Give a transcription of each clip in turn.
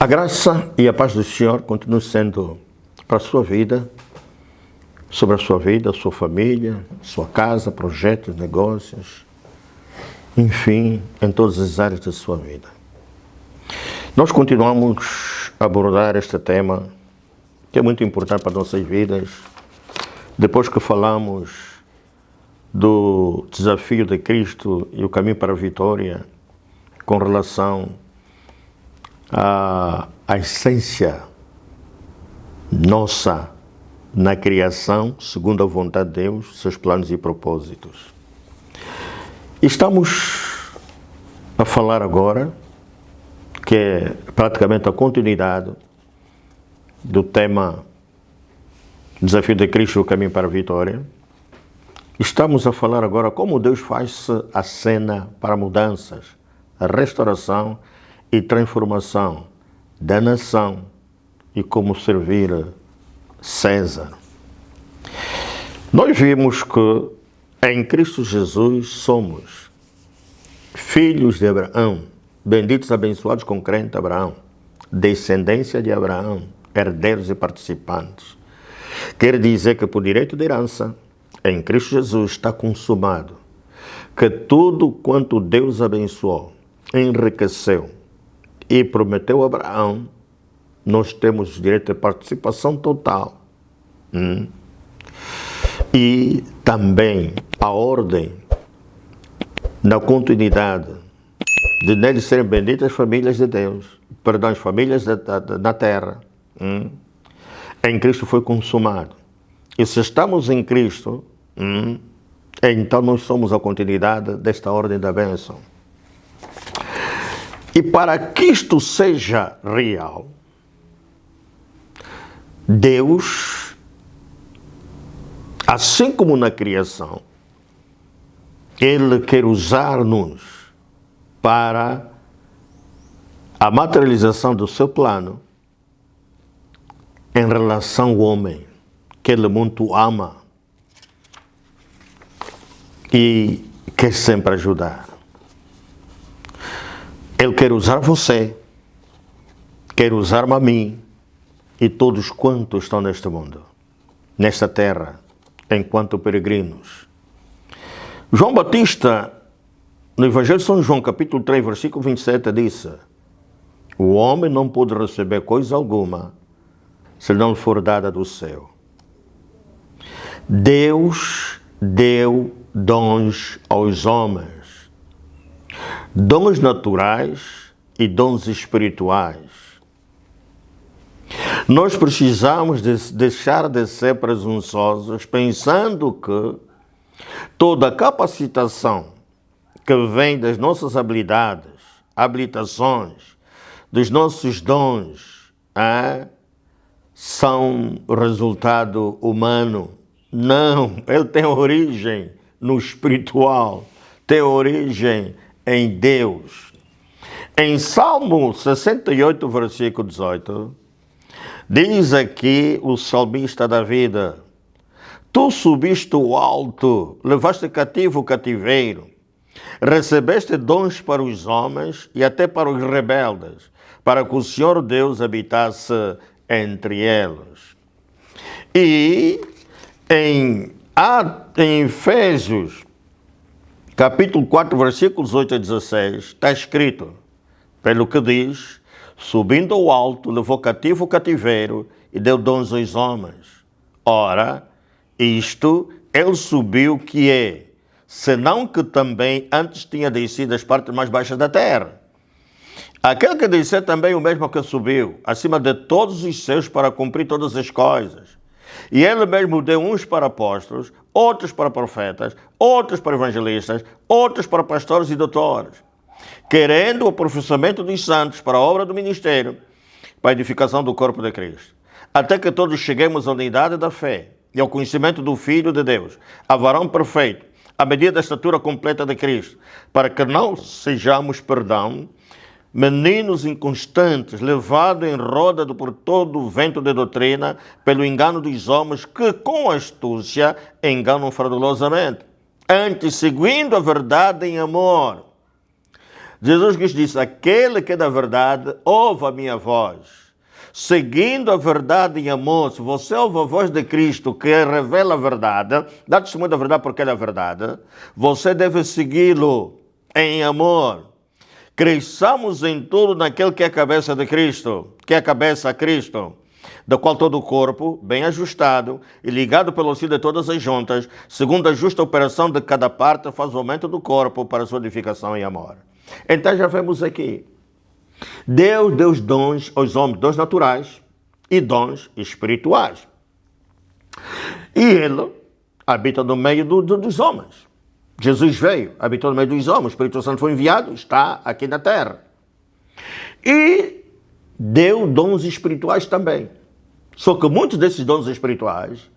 A graça e a paz do Senhor continuam sendo para a sua vida, sobre a sua vida, a sua família, sua casa, projetos, negócios, enfim, em todas as áreas da sua vida. Nós continuamos a abordar este tema, que é muito importante para as nossas vidas, depois que falamos do desafio de Cristo e o caminho para a vitória, com relação à essência nossa na criação, segundo a vontade de Deus, seus planos e propósitos. Estamos a falar agora, que é praticamente a continuidade do tema Desafio de Cristo, o caminho para a vitória. Estamos a falar agora como Deus faz a cena para mudanças, a restauração e transformação da nação e como servir César. Nós vimos que em Cristo Jesus somos filhos de Abraão, benditos, abençoados com crente Abraão, descendência de Abraão, herdeiros e participantes. Quer dizer que por direito de herança, em Cristo Jesus está consumado, que tudo quanto Deus abençoou, enriqueceu e prometeu a Abraão, nós temos direito de participação total. E também a ordem na continuidade de neles serem benditas as famílias de Deus, perdão, as famílias na terra. Em Cristo foi consumado. E se estamos em Cristo, então nós somos a continuidade desta ordem da bênção. E para que isto seja real, Deus, assim como na criação, Ele quer usar-nos para a materialização do seu plano em relação ao homem, que Ele muito ama e quer sempre ajudar. Ele quer usar você, quer usar-me a mim e todos quantos estão neste mundo, nesta terra, enquanto peregrinos. João Batista, no Evangelho de São João, capítulo 3, versículo 27, disse: o homem não pode receber coisa alguma se não lhe for dada do céu. Deus deu dons aos homens, dons naturais e dons espirituais. Nós precisamos deixar de ser presunçosos, pensando que toda a capacitação que vem das nossas habilidades, habilitações, dos nossos dons, são resultado humano. Não, ele tem origem no espiritual, tem origem em Deus. Em Salmo 68, versículo 18, diz aqui o salmista Davi: tu subiste o alto, levaste cativo o cativeiro, recebeste dons para os homens e até para os rebeldes, para que o Senhor Deus habitasse entre eles. E em Efésios, capítulo 4, versículos 8 a 16, está escrito, pelo que diz: subindo ao alto, levou cativo o cativeiro e deu dons aos homens. Ora, isto ele subiu que é, senão que também antes tinha descido as partes mais baixas da terra. Aquele que desceu também o mesmo que subiu, acima de todos os seus, para cumprir todas as coisas. E ele mesmo deu uns para apóstolos, outros para profetas, outros para evangelistas, outros para pastores e doutores, querendo o aperfeiçoamento dos santos para a obra do ministério, para a edificação do corpo de Cristo, até que todos cheguemos à unidade da fé e ao conhecimento do Filho de Deus, a varão perfeito, à medida da estatura completa de Cristo, para que não sejamos, meninos inconstantes, levados em roda por todo o vento de doutrina, pelo engano dos homens que com astúcia enganam fraudulosamente. Antes, seguindo a verdade em amor, Jesus Cristo disse: aquele que é da verdade ouve a minha voz. Seguindo a verdade em amor, se você ouve a voz de Cristo que revela a verdade, dá testemunho da verdade porque ele é a verdade, você deve segui-lo em amor. Cresçamos em tudo naquele que é a cabeça de Cristo, que é a cabeça a Cristo, do qual todo o corpo, bem ajustado e ligado pelo fio de todas as juntas, segundo a justa operação de cada parte, faz o aumento do corpo para a sua edificação em amor. Então já vemos aqui, Deus deu os dons aos homens, dons naturais e dons espirituais. E Ele habita no meio dos homens. Jesus veio, habitou no meio dos homens, o Espírito Santo foi enviado, está aqui na terra. E deu dons espirituais também. Só que muitos desses dons espirituais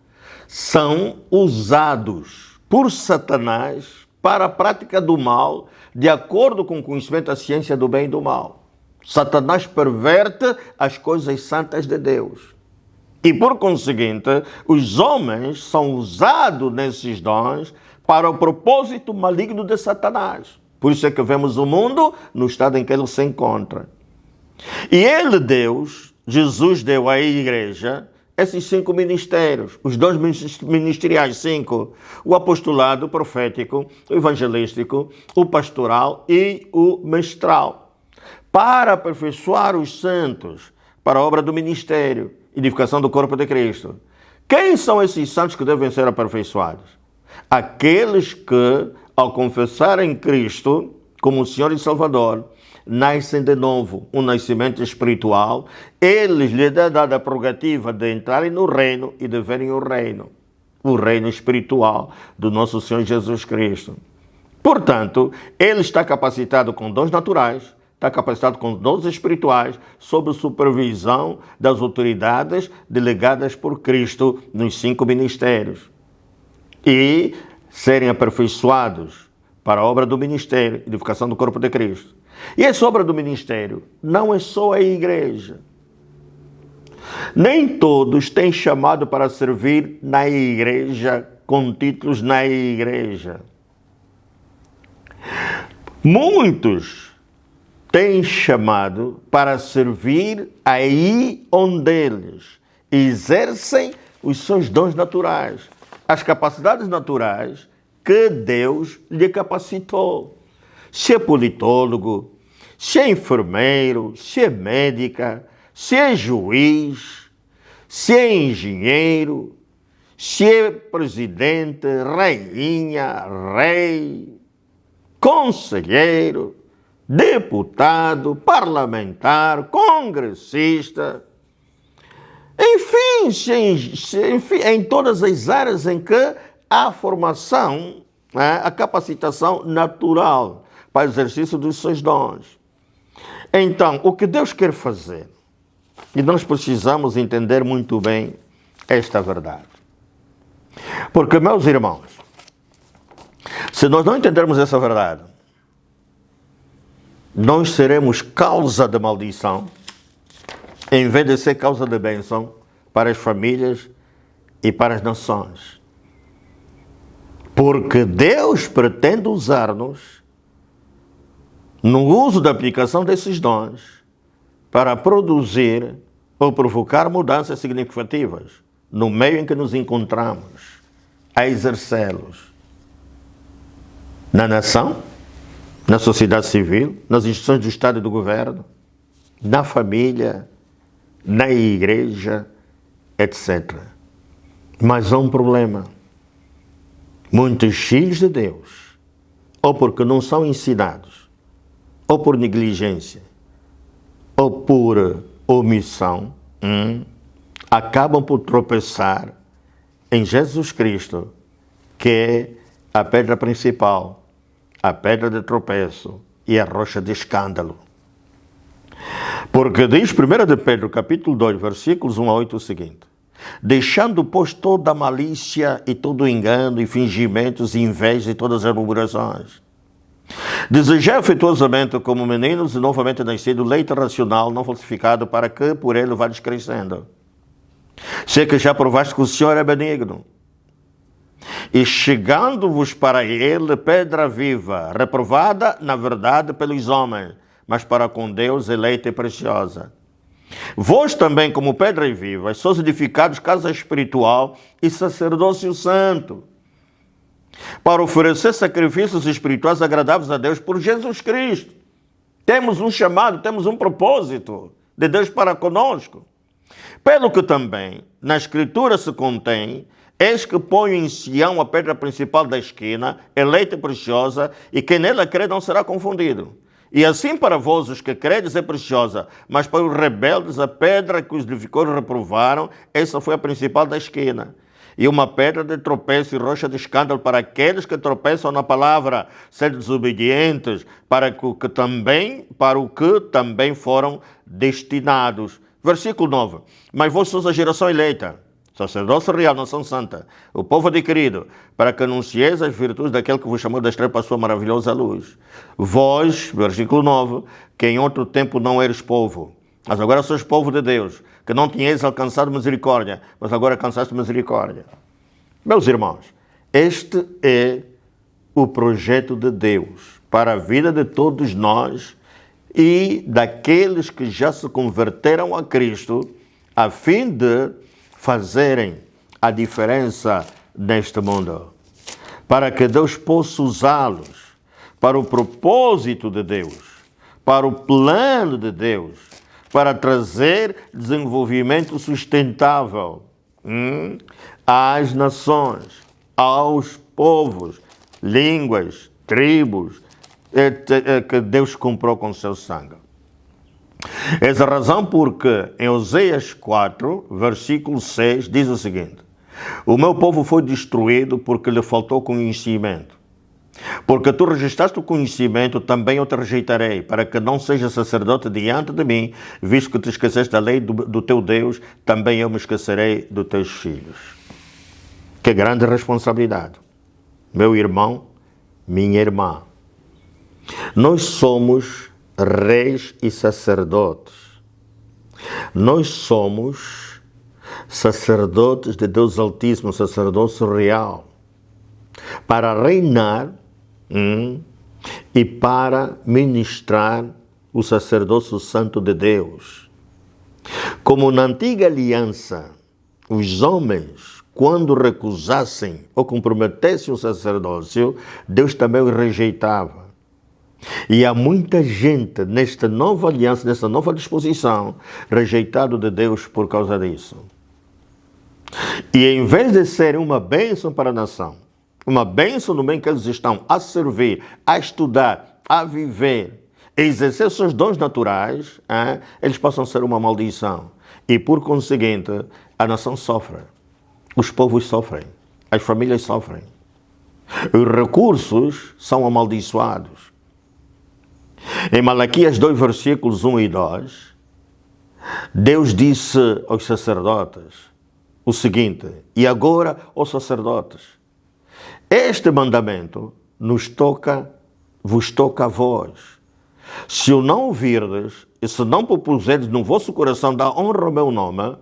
são usados por Satanás para a prática do mal, de acordo com o conhecimento da ciência do bem e do mal. Satanás perverte as coisas santas de Deus. E, por conseguinte, os homens são usados nesses dons para o propósito maligno de Satanás. Por isso é que vemos o mundo no estado em que ele se encontra. E ele, Deus, Jesus deu à igreja esses 5 ministérios, os dons ministeriais 5, o apostolado, o profético, o evangelístico, o pastoral e o mestral, para aperfeiçoar os santos para a obra do ministério, edificação do corpo de Cristo. Quem são esses santos que devem ser aperfeiçoados? Aqueles que, ao confessarem Cristo como Senhor e Salvador, nascem de novo, um nascimento espiritual, eles lhes é dada a prerrogativa de entrarem no reino e de verem o reino espiritual do nosso Senhor Jesus Cristo. Portanto, ele está capacitado com dons naturais, está capacitado com dons espirituais, sob supervisão das autoridades delegadas por Cristo nos 5 ministérios. E serem aperfeiçoados para a obra do ministério, edificação do corpo de Cristo. E essa obra do ministério não é só a igreja. Nem todos têm chamado para servir na igreja, com títulos na igreja. Muitos têm chamado para servir aí onde eles exercem os seus dons naturais, as capacidades naturais que Deus lhe capacitou. Se é politólogo, se é enfermeiro, se é médica, se é juiz, se é engenheiro, se é presidente, rainha, rei, conselheiro, deputado, parlamentar, congressista, enfim, em todas as áreas em que há formação, a capacitação natural para o exercício dos seus dons. Então, o que Deus quer fazer, e nós precisamos entender muito bem esta verdade. Porque, meus irmãos, se nós não entendermos essa verdade, nós seremos causa de maldição, em vez de ser causa de bênção para as famílias e para as nações. Porque Deus pretende usar-nos no uso da aplicação desses dons para produzir ou provocar mudanças significativas no meio em que nos encontramos a exercê-los. Na nação, na sociedade civil, nas instituições do Estado e do governo, na família, na igreja, etc. Mas há um problema. Muitos filhos de Deus, ou porque não são ensinados, ou por negligência, ou por omissão, acabam por tropeçar em Jesus Cristo, que é a pedra principal, a pedra de tropeço e a rocha de escândalo. Porque diz 1 de Pedro, capítulo 2, versículos 1 a 8 o seguinte: deixando, pois, toda a malícia e todo o engano e fingimentos e inveja e todas as murmurações, desejai afetuosamente como meninos e novamente nascido leite racional não falsificado, para que por ele vades crescendo. Sei que já provaste que o Senhor é benigno. E chegando-vos para ele pedra viva, reprovada, na verdade, pelos homens, mas para com Deus eleita e preciosa. Vós também, como pedras vivas, sois edificados casa espiritual e sacerdócio santo, para oferecer sacrifícios espirituais agradáveis a Deus por Jesus Cristo. Temos um chamado, temos um propósito de Deus para conosco. Pelo que também na Escritura se contém: eis que ponho em Sião a pedra principal da esquina, eleita e preciosa, e quem nela crê não será confundido. E assim para vós, os que credes, é preciosa, mas para os rebeldes a pedra que os edificadores reprovaram, essa foi a principal da esquina. E uma pedra de tropeço e rocha de escândalo para aqueles que tropeçam na palavra, sendo desobedientes, para o que também foram destinados. Versículo 9. Mas vós sois a geração eleita, sacerdócio real, nação santa, o povo adquirido, para que anuncieis as virtudes daquele que vos chamou das trevas para a sua maravilhosa luz. Vós, versículo 9, que em outro tempo não eres povo, mas agora sois povo de Deus, que não tinhais alcançado misericórdia, mas agora alcançaste misericórdia. Meus irmãos, este é o projeto de Deus para a vida de todos nós e daqueles que já se converteram a Cristo, a fim de fazerem a diferença neste mundo, para que Deus possa usá-los para o propósito de Deus, para o plano de Deus, para trazer desenvolvimento sustentável às nações, aos povos, línguas, tribos, que Deus comprou com seu sangue. Essa razão porque em Oséias 4, versículo 6, diz o seguinte: o meu povo foi destruído porque lhe faltou conhecimento. Porque tu registraste o conhecimento, também eu te rejeitarei, para que não seja sacerdote diante de mim, visto que te esqueceste da lei do teu Deus, também eu me esquecerei dos teus filhos. Que grande responsabilidade. Meu irmão, minha irmã, nós somos reis e sacerdotes. Nós somos sacerdotes de Deus Altíssimo, sacerdócio real, para reinar e para ministrar o sacerdócio santo de Deus. Como na antiga aliança, os homens, quando recusassem ou comprometessem o sacerdócio, Deus também o rejeitava. E há muita gente nesta nova aliança, nesta nova disposição, rejeitado de Deus por causa disso. E em vez de ser uma bênção para a nação, uma bênção no bem que eles estão a servir, a estudar, a viver, a exercer seus dons naturais, eles possam ser uma maldição. E por conseguinte, a nação sofre, os povos sofrem, as famílias sofrem. Os recursos são amaldiçoados. Em Malaquias 2, versículos 1 e 2, Deus disse aos sacerdotes o seguinte: e agora, ó sacerdotes, este mandamento vos toca a vós. Se o não ouvirdes, e se não propuserdes no vosso coração dar honra ao meu nome,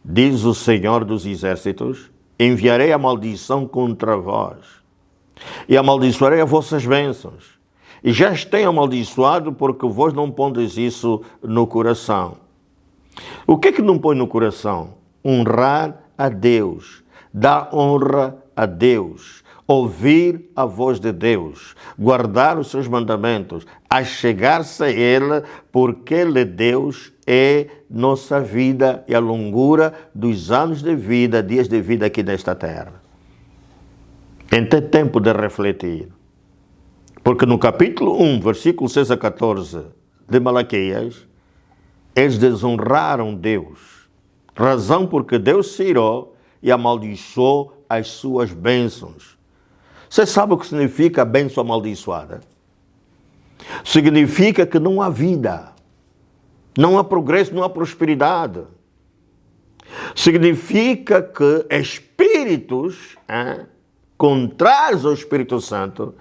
diz o Senhor dos Exércitos, enviarei a maldição contra vós, e amaldiçoarei as vossas bênçãos. E já os tenho amaldiçoado, porque vós não pondes isso no coração. O que é que não põe no coração? Honrar a Deus, dar honra a Deus, ouvir a voz de Deus, guardar os seus mandamentos, achegar-se a Ele, porque Ele, Deus, é nossa vida e a longura dos anos de vida, dias de vida aqui nesta terra. Então é tempo de refletir. Porque no capítulo 1, versículo 6 a 14 de Malaquias, eles desonraram Deus, razão porque Deus se irou e amaldiçoou as suas bênçãos. Você sabe o que significa bênção amaldiçoada? Significa que não há vida, não há progresso, não há prosperidade. Significa que espíritos contrários ao Espírito Santo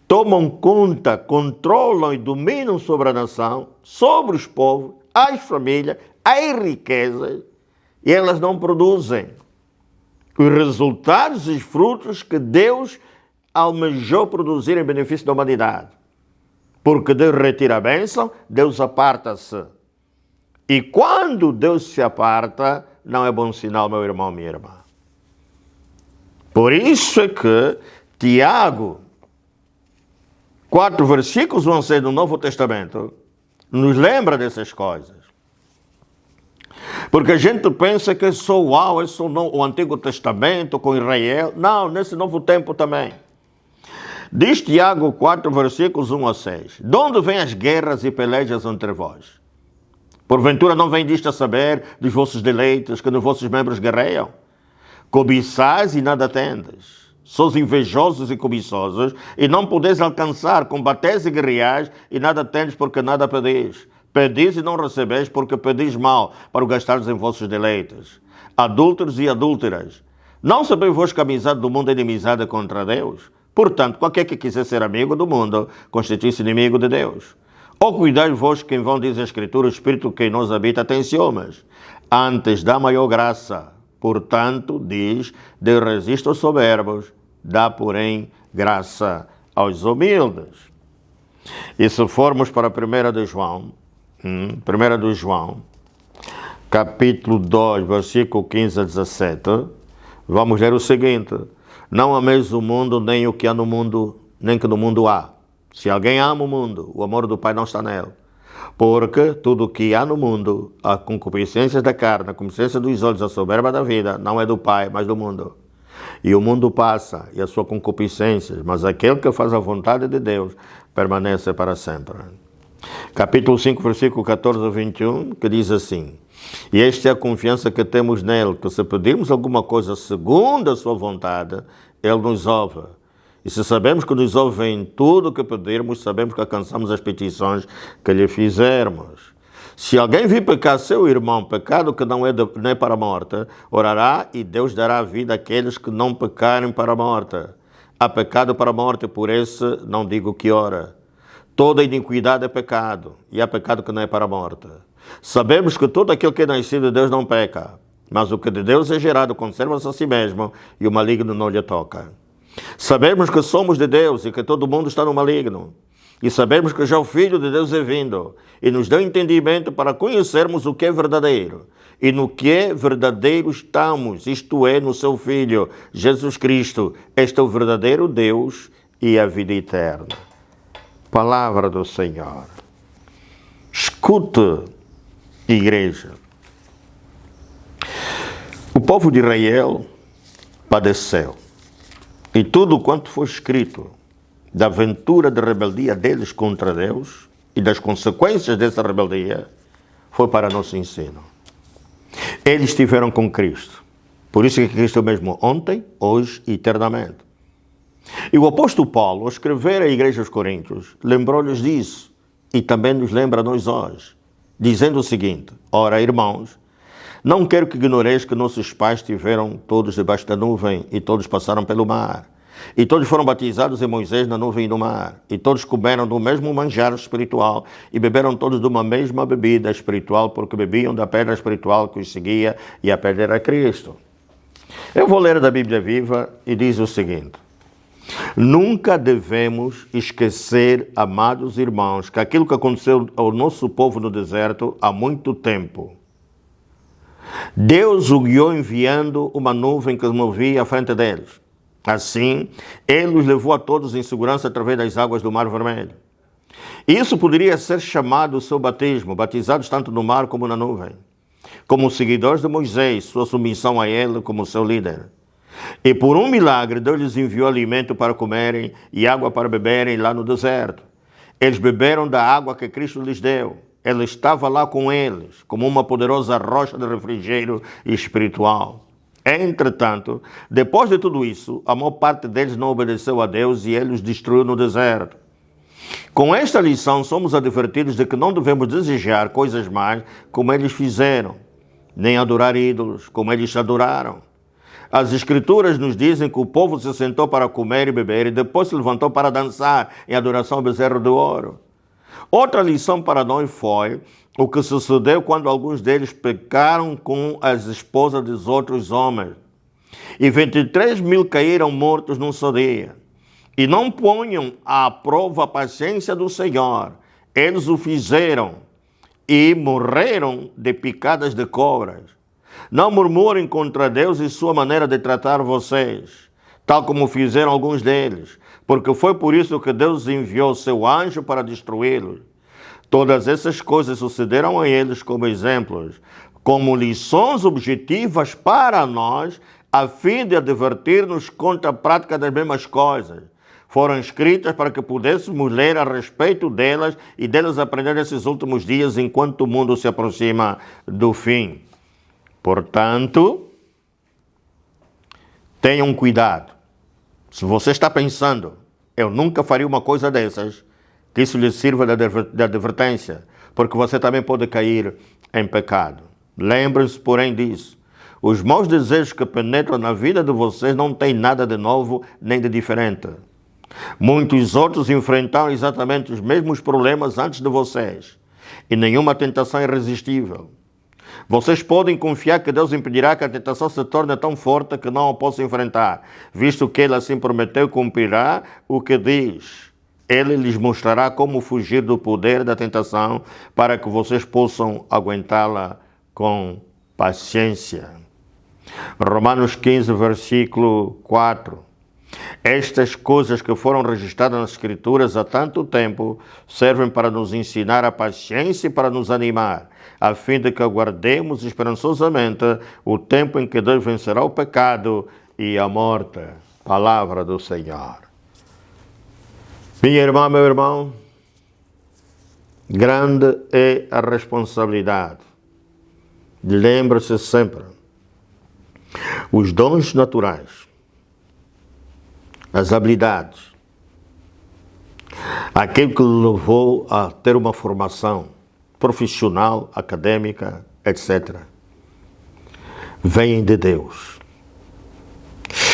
tomam conta, controlam e dominam sobre a nação, sobre os povos, as famílias, as riquezas, e elas não produzem. os resultados e frutos que Deus almejou produzir em benefício da humanidade. Porque Deus retira a bênção, Deus aparta-se. E quando Deus se aparta, não é bom sinal, meu irmão, minha irmã. Por isso é que Tiago, 4 versículos vão ser do Novo Testamento, nos lembra dessas coisas. Porque a gente pensa que é só o Antigo Testamento com Israel. Não, nesse novo tempo também. Diz Tiago 4, versículos 1 a 6. De onde vêm as guerras e pelejas entre vós? Porventura não vem disto a saber dos vossos deleites, que nos vossos membros guerreiam? Cobiçais e nada tendes. Sois invejosos e cobiçosos, e não podeis alcançar. Combateis e guerreais, e nada tendes, porque nada pedis. Pedis e não recebeis, porque pedis mal, para o gastardes em vossos deleites. Adúlteros e adúlteras, não sabeis vos que a amizade do mundo é inimizade contra Deus? Portanto, qualquer que quiser ser amigo do mundo, constitui-se inimigo de Deus. Ou cuidai-vos que em vão diz a Escritura, o Espírito que em nós habita tem ciúmes. Antes dá maior graça. Portanto, diz, Deus resiste aos soberbos, dá, porém, graça aos humildes. E se formos para a 1 de João, 1 de João, capítulo 2, versículo 15 a 17, vamos ler o seguinte: não ameis o mundo, nem o que há no mundo, nem que no mundo há. Se alguém ama o mundo, o amor do Pai não está nele. Porque tudo o que há no mundo, a concupiscência da carne, a concupiscência dos olhos, a soberba da vida, não é do Pai, mas do mundo. E o mundo passa, e a sua concupiscência, mas aquele que faz a vontade de Deus permanece para sempre. Capítulo 5, versículo 14 a 21, que diz assim: e esta é a confiança que temos nele, que se pedirmos alguma coisa segundo a sua vontade, ele nos ouve. E se sabemos que nos ouve em tudo o que pedirmos, sabemos que alcançamos as petições que lhe fizermos. Se alguém vir pecar seu irmão, pecado que não é para a morte, orará e Deus dará vida àqueles que não pecarem para a morte. Há pecado para a morte, por esse não digo que ora. Toda iniquidade é pecado, e há pecado que não é para a morte. Sabemos que todo aquele que é nascido de Deus não peca, mas o que de Deus é gerado conserva-se a si mesmo, e o maligno não lhe toca. Sabemos que somos de Deus e que todo mundo está no maligno. E sabemos que já o Filho de Deus é vindo e nos deu entendimento para conhecermos o que é verdadeiro. E no que é verdadeiro estamos, isto é, no seu Filho, Jesus Cristo. Este é o verdadeiro Deus e a vida eterna. Palavra do Senhor. Escute, igreja. O povo de Israel padeceu. E tudo quanto foi escrito da aventura de rebeldia deles contra Deus e das consequências dessa rebeldia foi para nosso ensino. Eles estiveram com Cristo. Por isso que Cristo é o mesmo ontem, hoje e eternamente. E o apóstolo Paulo, ao escrever à igreja aos Coríntios, lembrou-lhes disso e também nos lembra a nós hoje, dizendo o seguinte: ora, irmãos, não quero que ignoreis que nossos pais estiveram todos debaixo da nuvem e todos passaram pelo mar. E todos foram batizados em Moisés na nuvem e no mar. E todos comeram do mesmo manjar espiritual e beberam todos de uma mesma bebida espiritual, porque bebiam da pedra espiritual que os seguia, e a pedra era Cristo. Eu vou ler da Bíblia Viva e diz o seguinte: nunca devemos esquecer, amados irmãos, que aquilo que aconteceu ao nosso povo no deserto há muito tempo. Deus o guiou enviando uma nuvem que movia à frente deles. Assim, ele os levou a todos em segurança através das águas do Mar Vermelho. Isso poderia ser chamado o seu batismo, batizados tanto no mar como na nuvem, como seguidores de Moisés, sua submissão a ele como seu líder. E por um milagre, Deus lhes enviou alimento para comerem e água para beberem lá no deserto. Eles beberam da água que Cristo lhes deu. Ele estava lá com eles, como uma poderosa rocha de refrigério espiritual. Entretanto, depois de tudo isso, a maior parte deles não obedeceu a Deus e ele os destruiu no deserto. Com esta lição, somos advertidos de que não devemos desejar coisas más como eles fizeram, nem adorar ídolos como eles adoraram. As Escrituras nos dizem que o povo se sentou para comer e beber e depois se levantou para dançar em adoração ao bezerro de ouro. Outra lição para nós foi o que sucedeu quando alguns deles pecaram com as esposas dos outros homens. e 23.000 caíram mortos num só dia. E não ponham à prova a paciência do Senhor. Eles o fizeram e morreram de picadas de cobras. Não murmurem contra Deus e sua maneira de tratar vocês, tal como fizeram alguns deles, porque foi por isso que Deus enviou seu anjo para destruí-los. Todas essas coisas sucederam a eles como exemplos, como lições objetivas para nós, a fim de advertir-nos contra a prática das mesmas coisas. Foram escritas para que pudéssemos ler a respeito delas e delas aprender nesses últimos dias, enquanto o mundo se aproxima do fim. Portanto, tenham cuidado. Se você está pensando, eu nunca faria uma coisa dessas, que isso lhe sirva de advertência, porque você também pode cair em pecado. Lembrem-se, porém, disso. Os maus desejos que penetram na vida de vocês não têm nada de novo nem de diferente. Muitos outros enfrentaram exatamente os mesmos problemas antes de vocês, e nenhuma tentação é irresistível. Vocês podem confiar que Deus impedirá que a tentação se torne tão forte que não a possam enfrentar, visto que Ele assim prometeu cumprirá o que diz. Ele lhes mostrará como fugir do poder da tentação para que vocês possam aguentá-la com paciência. Romanos 15, versículo 4. Estas coisas que foram registradas nas Escrituras há tanto tempo servem para nos ensinar a paciência e para nos animar, a fim de que aguardemos esperançosamente o tempo em que Deus vencerá o pecado e a morte. Palavra do Senhor. Minha irmã, meu irmão, grande é a responsabilidade. Lembre-se sempre, os dons naturais, as habilidades, aquilo que lhe levou a ter uma formação profissional, acadêmica, etc., vêm de Deus.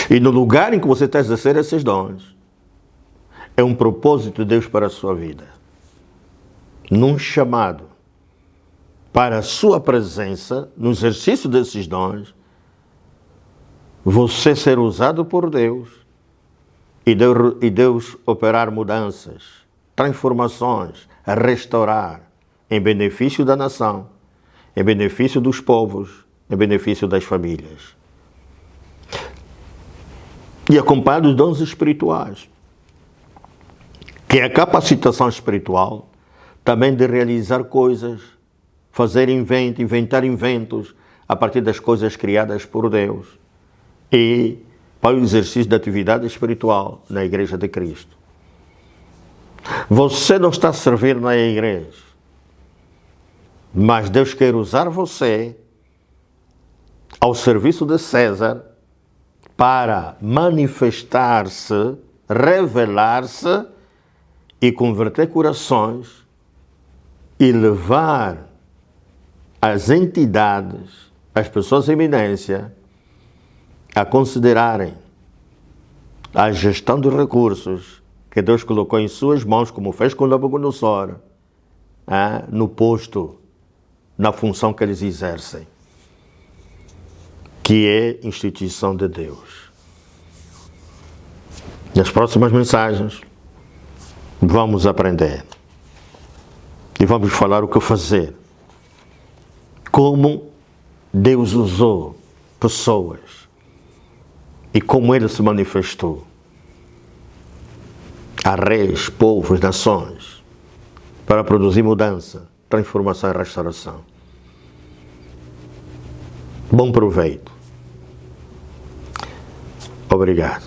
E no lugar em que você está a exercer esses dons, é um propósito de Deus para a sua vida. Num chamado para a sua presença, no exercício desses dons, você ser usado por Deus e Deus operar mudanças, transformações, a restaurar em benefício da nação, em benefício dos povos, em benefício das famílias. E acompanhado dos dons espirituais, que é a capacitação espiritual também de realizar coisas, fazer inventar inventos a partir das coisas criadas por Deus e para o exercício da atividade espiritual na Igreja de Cristo. Você não está a servir na igreja, mas Deus quer usar você ao serviço de César para manifestar-se, revelar-se e converter corações e levar as entidades, as pessoas em eminência, a considerarem a gestão dos recursos que Deus colocou em suas mãos, como fez com Nabucodonosor, no posto, na função que eles exercem, que é instituição de Deus. Nas próximas mensagens, vamos aprender e vamos falar o que fazer, como Deus usou pessoas e como Ele se manifestou a reis, povos, nações, para produzir mudança, transformação e restauração. Bom proveito. Obrigado.